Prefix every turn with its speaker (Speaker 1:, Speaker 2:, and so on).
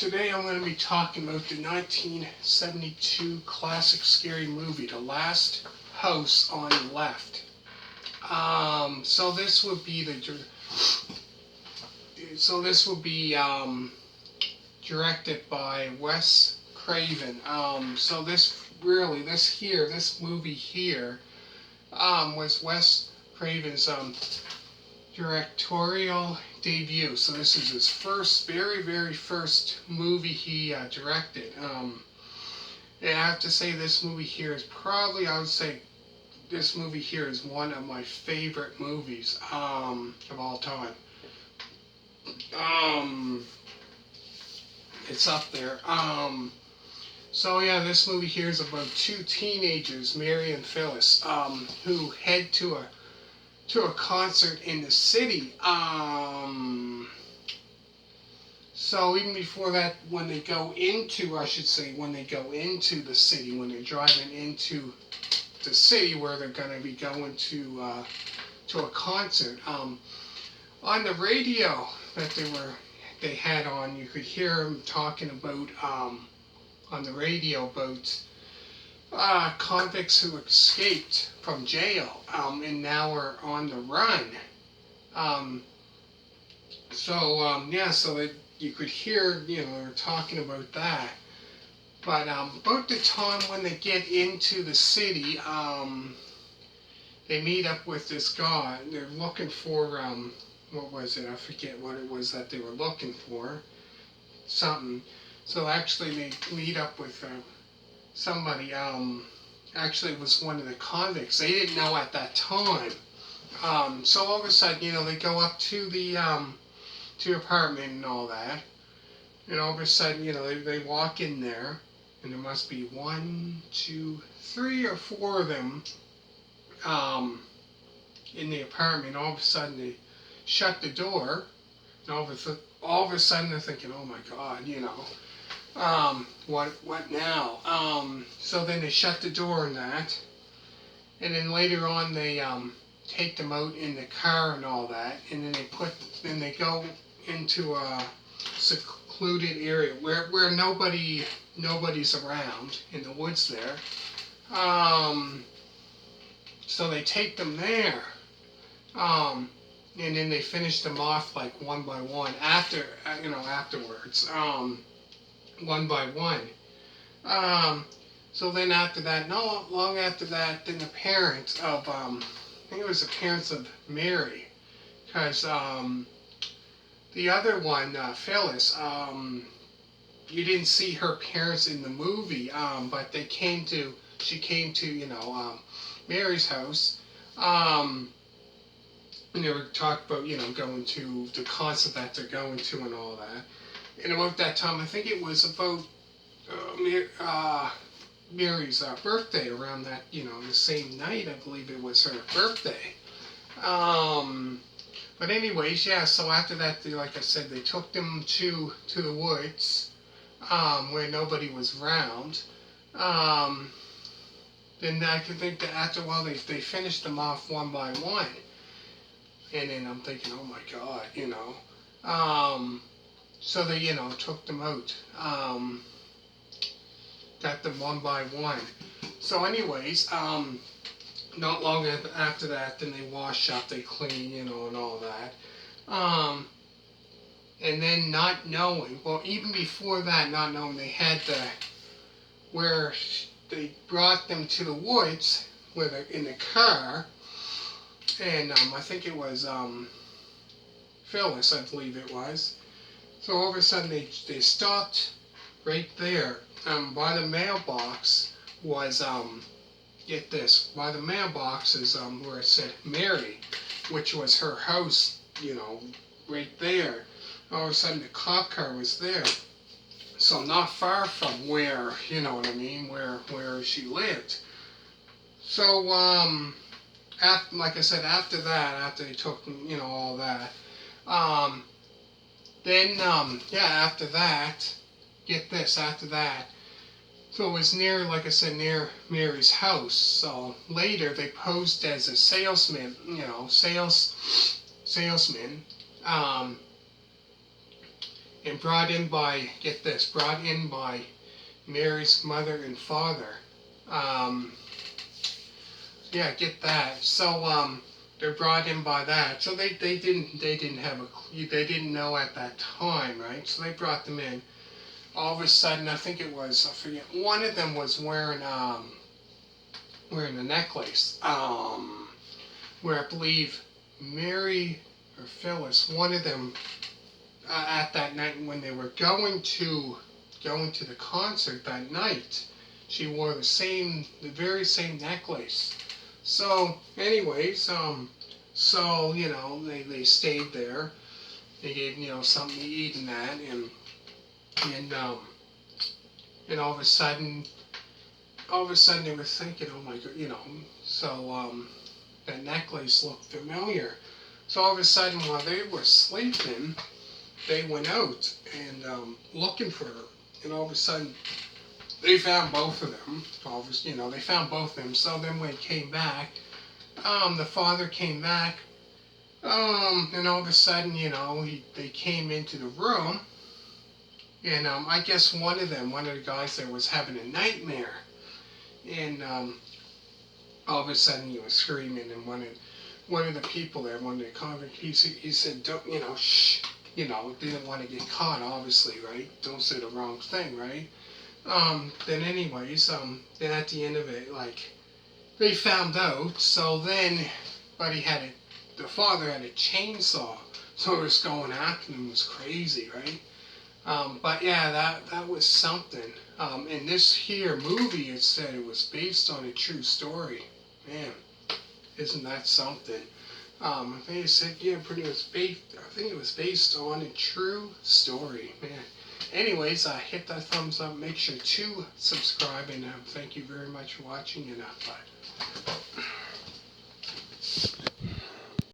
Speaker 1: Today I'm going to be talking about the 1972 classic scary movie, The Last House on the Left. So this would be directed by Wes Craven. This movie here was Wes Craven's directorial debut. So this is his very first movie he directed. And I have to say this movie here is probably, I would say this movie here is one of my favorite movies of all time. It's up there. So yeah, this movie here is about two teenagers, Mary and Phyllis, who head to a concert in the city. So even before that, when they go into the city, when they're driving into the city where they're going to be going to a concert, on the radio that they had on, you could hear them talking about on the radio about convicts who escaped from jail and now are on the run. So you could hear, they were talking about that. But about the time when they get into the city, they meet up with this guy. They're looking for, what was it? I forget what it was that they were looking for. Something. So actually they meet up with somebody. Actually it was one of the convicts. They didn't know at that time. So all of a sudden, they go up to the apartment and all that. And all of a sudden, they walk in there, and there must be 1, 2, 3 or 4 of them in the apartment. All of a sudden, they shut the door, and all of a sudden, they're thinking, "Oh my God, what now?" So then they shut the door and that, and then later on, they take them out in the car and all that, and then they go into a secluded area where nobody's around in the woods there. So they take them there, and then they finish them off like one by one afterwards, one by one. So then after that, not long after that, then the parents of I think it was the parents of Mary, because the other one, Phyllis, you didn't see her parents in the movie, but she came to, Mary's house, and they were talking about, going to the concert that they're going to and all that. And about that time, I think it was about Mary's birthday, around that, the same night, I believe it was her birthday. But anyways, yeah, so after that, like I said, they took them to the woods, where nobody was around. Then I can think that after a while, they finished them off one by one. And then I'm thinking, oh my God, so they, took them out, got them one by one. So anyways, not long after that, then they wash up, they clean, and all that. And then not knowing, well, even before that, not knowing, they had where they brought them to the woods, where they're in the car, and I think it was Phyllis, I believe it was. So all of a sudden, they stopped right there. By the mailbox was, get this, by the mailbox is where it said Mary, which was her house, right there. All of a sudden the cop car was there. So not far from where, where she lived. So, like I said, after they took, all that, then, after that, get this, after that, so it was near, like I said, near Mary's house. So later they posed as a salesman, salesman, and brought in by, get this, brought in by Mary's mother and father. Um, yeah, get that. So they're brought in by that. So they didn't have a clue. They didn't know at that time, right? So they brought them in. All of a sudden, I think it was, I forget, one of them was wearing a necklace. Where I believe Mary or Phyllis, one of them, at that night when they were going to the concert that night, she wore the very same necklace. So, anyways, so they stayed there. They gave something to eat and that, and and all of a sudden they were thinking, oh my god, so that necklace looked familiar. So all of a sudden, while they were sleeping, they went out and looking for her, and all of a sudden they found both of them. Obviously, they found both of them. So then when he came back, the father came back, and all of a sudden, they came into the room, and I guess one of the guys there was having a nightmare, and all of a sudden he was screaming, and one of the people there, one of the convicts, he said, don't, shh, didn't want to get caught, obviously, right? Don't say the wrong thing, right? Then anyways, then at the end of it, like, they found out, so then, but the father had a chainsaw, so it was going after him, it was crazy, right? But yeah, that was something. In this here movie, it said it was based on a true story. Man, isn't that something? I think it said, yeah, I think it was based on a true story. Man. Anyways, hit that thumbs up. Make sure to subscribe, and thank you very much for watching. And bye.